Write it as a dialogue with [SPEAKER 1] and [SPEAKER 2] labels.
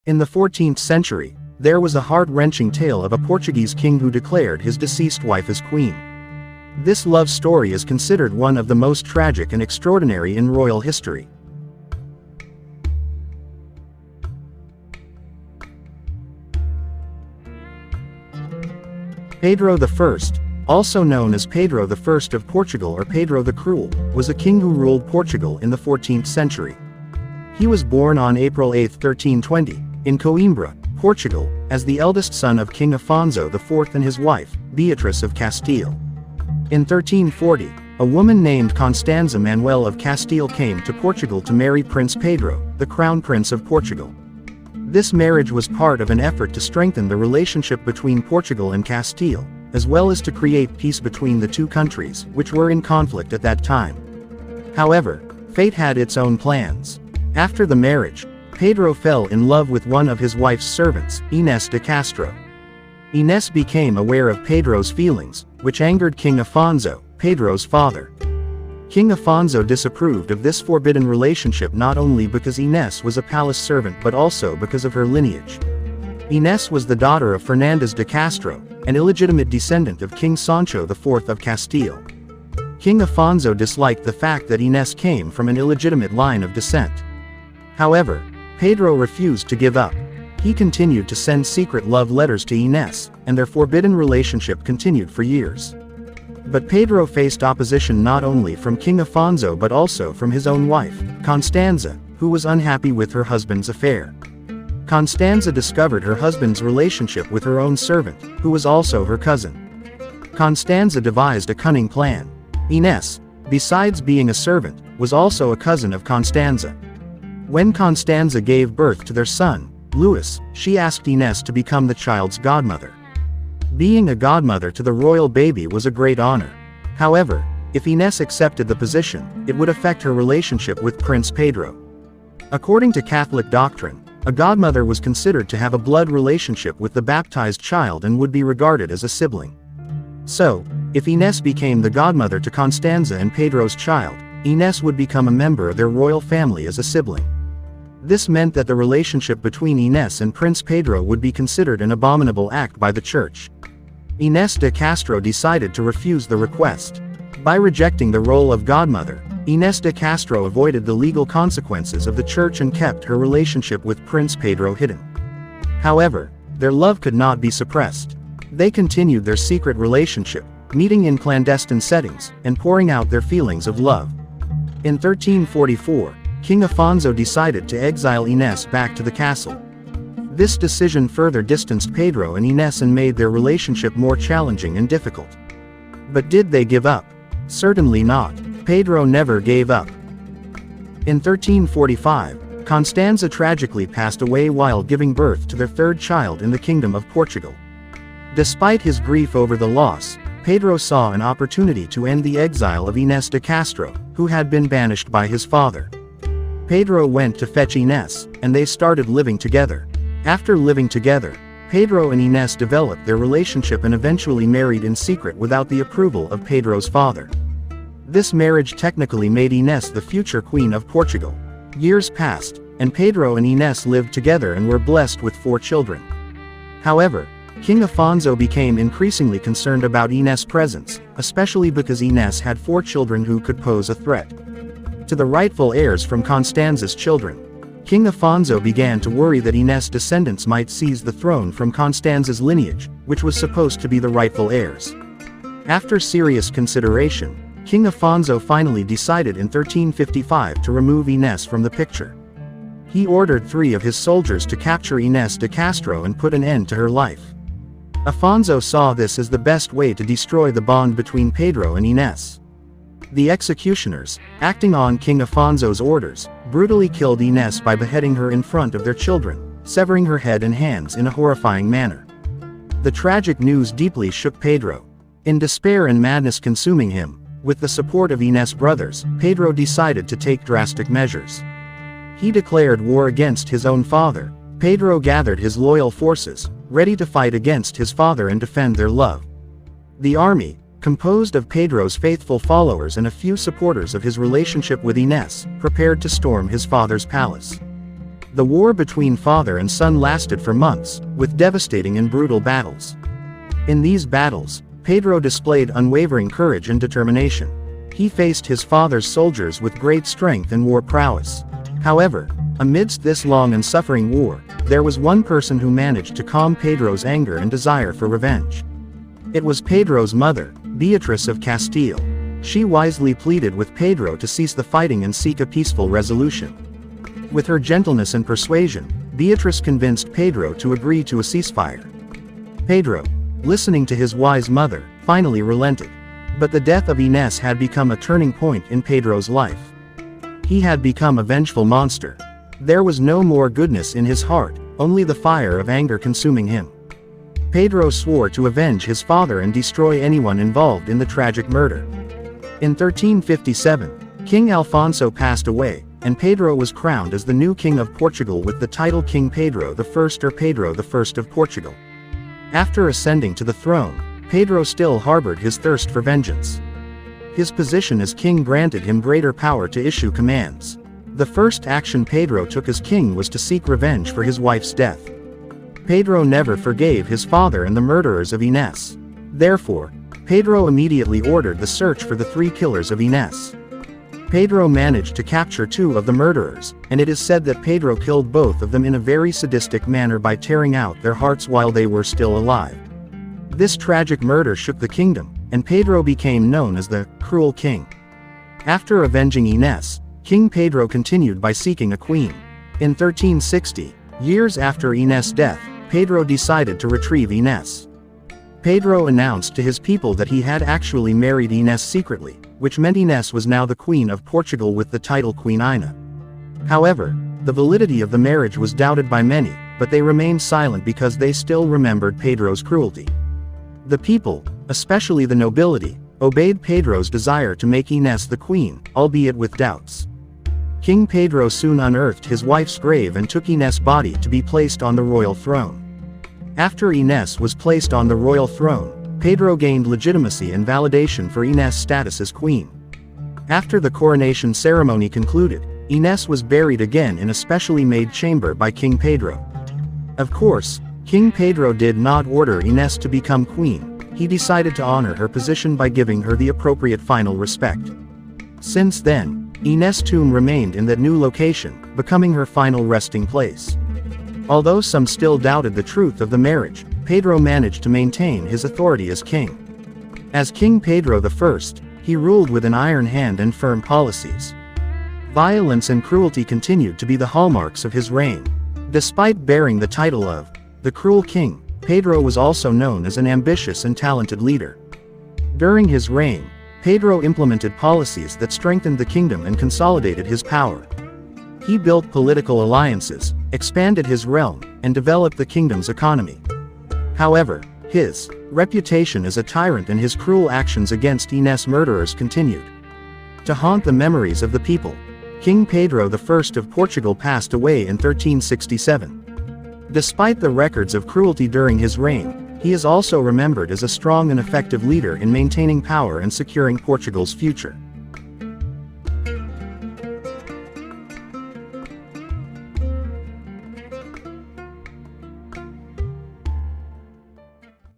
[SPEAKER 1] In the 14th century, there was a heart-wrenching tale of a Portuguese king who declared his deceased wife as queen. This love story is considered one of the most tragic and extraordinary in royal history. Pedro I, also known as Pedro I of Portugal or Pedro the Cruel, was a king who ruled Portugal in the 14th century. He was born on April 8, 1320, in Coimbra, Portugal, as the eldest son of King Afonso IV and his wife, Beatrice of Castile. In 1340, a woman named Constanza Manuel of Castile came to Portugal to marry Prince Pedro, the Crown Prince of Portugal. This marriage was part of an effort to strengthen the relationship between Portugal and Castile, as well as to create peace between the two countries, which were in conflict at that time. However, fate had its own plans. After the marriage, Pedro fell in love with one of his wife's servants, Ines de Castro. Ines became aware of Pedro's feelings, which angered King Afonso, Pedro's father. King Afonso disapproved of this forbidden relationship not only because Ines was a palace servant but also because of her lineage. Ines was the daughter of Fernandez de Castro, an illegitimate descendant of King Sancho IV of Castile. King Afonso disliked the fact that Ines came from an illegitimate line of descent. However, Pedro refused to give up. He continued to send secret love letters to Ines, and their forbidden relationship continued for years. But Pedro faced opposition not only from King Afonso but also from his own wife, Constanza, who was unhappy with her husband's affair. Constanza discovered her husband's relationship with her own servant, who was also her cousin. Constanza devised a cunning plan. Ines, besides being a servant, was also a cousin of Constanza. When Constanza gave birth to their son, Louis, she asked Ines to become the child's godmother. Being a godmother to the royal baby was a great honor. However, if Ines accepted the position, it would affect her relationship with Prince Pedro. According to Catholic doctrine, a godmother was considered to have a blood relationship with the baptized child and would be regarded as a sibling. So, if Ines became the godmother to Constanza and Pedro's child, Ines would become a member of their royal family as a sibling. This meant that the relationship between Ines and Prince Pedro would be considered an abominable act by the church. Ines de Castro decided to refuse the request. By rejecting the role of godmother, Ines de Castro avoided the legal consequences of the church and kept her relationship with Prince Pedro hidden. However, their love could not be suppressed. They continued their secret relationship, meeting in clandestine settings, and pouring out their feelings of love. In 1344, King Afonso decided to exile Ines back to the castle. This decision further distanced Pedro and Ines and made their relationship more challenging and difficult. But did they give up? Certainly not. Pedro never gave up. In 1345, Constanza tragically passed away while giving birth to their third child in the Kingdom of Portugal. Despite his grief over the loss, Pedro saw an opportunity to end the exile of Ines de Castro, who had been banished by his father. Pedro went to fetch Ines, and they started living together. After living together, Pedro and Ines developed their relationship and eventually married in secret without the approval of Pedro's father. This marriage technically made Ines the future Queen of Portugal. Years passed, and Pedro and Ines lived together and were blessed with 4 children. However, King Afonso became increasingly concerned about Ines' presence, especially because Ines had 4 children who could pose a threat to the rightful heirs from Constanza's children. King Afonso began to worry that Ines' descendants might seize the throne from Constanza's lineage, which was supposed to be the rightful heirs. After serious consideration, King Afonso finally decided in 1355 to remove Ines from the picture. He ordered 3 of his soldiers to capture Ines de Castro and put an end to her life. Afonso saw this as the best way to destroy the bond between Pedro and Ines. The executioners, acting on King Afonso's orders, brutally killed Ines by beheading her in front of their children, severing her head and hands in a horrifying manner. The tragic news deeply shook Pedro. In despair and madness consuming him, with the support of Ines' brothers, Pedro decided to take drastic measures. He declared war against his own father. Pedro gathered his loyal forces, ready to fight against his father and defend their love. The army, composed of Pedro's faithful followers and a few supporters of his relationship with Ines, prepared to storm his father's palace. The war between father and son lasted for months, with devastating and brutal battles. In these battles, Pedro displayed unwavering courage and determination. He faced his father's soldiers with great strength and war prowess. However, amidst this long and suffering war, there was one person who managed to calm Pedro's anger and desire for revenge. It was Pedro's mother, Beatrice of Castile. She wisely pleaded with Pedro to cease the fighting and seek a peaceful resolution. With her gentleness and persuasion, Beatrice convinced Pedro to agree to a ceasefire. Pedro, listening to his wise mother, finally relented. But the death of Ines had become a turning point in Pedro's life. He had become a vengeful monster. There was no more goodness in his heart, only the fire of anger consuming him. Pedro swore to avenge his father and destroy anyone involved in the tragic murder. In 1357, King Afonso passed away, and Pedro was crowned as the new King of Portugal with the title King Pedro I or Pedro I of Portugal. After ascending to the throne, Pedro still harbored his thirst for vengeance. His position as king granted him greater power to issue commands. The first action Pedro took as king was to seek revenge for his wife's death. Pedro never forgave his father and the murderers of Ines. Therefore, Pedro immediately ordered the search for the 3 killers of Ines. Pedro managed to capture 2 of the murderers, and it is said that Pedro killed both of them in a very sadistic manner by tearing out their hearts while they were still alive. This tragic murder shook the kingdom, and Pedro became known as the Cruel King. After avenging Ines, King Pedro continued by seeking a queen. In 1360, years after Ines' death, Pedro decided to retrieve Ines. Pedro announced to his people that he had actually married Ines secretly, which meant Ines was now the Queen of Portugal with the title Queen Ines. However, the validity of the marriage was doubted by many, but they remained silent because they still remembered Pedro's cruelty. The people, especially the nobility, obeyed Pedro's desire to make Ines the queen, albeit with doubts. King Pedro soon unearthed his wife's grave and took Ines' body to be placed on the royal throne. After Ines was placed on the royal throne, Pedro gained legitimacy and validation for Ines' status as queen. After the coronation ceremony concluded, Ines was buried again in a specially made chamber by King Pedro. Of course, King Pedro did not order Ines to become queen. He decided to honor her position by giving her the appropriate final respect. Since then, Ines' tomb remained in that new location, becoming her final resting place. Although some still doubted the truth of the marriage, Pedro managed to maintain his authority as king. As King Pedro I, he ruled with an iron hand and firm policies. Violence and cruelty continued to be the hallmarks of his reign. Despite bearing the title of the Cruel King, Pedro was also known as an ambitious and talented leader. During his reign, Pedro implemented policies that strengthened the kingdom and consolidated his power. He built political alliances, expanded his realm, and developed the kingdom's economy. However, his reputation as a tyrant and his cruel actions against Ines' murderers continued to haunt the memories of the people. King Pedro I of Portugal passed away in 1367. Despite the records of cruelty during his reign, he is also remembered as a strong and effective leader in maintaining power and securing Portugal's future.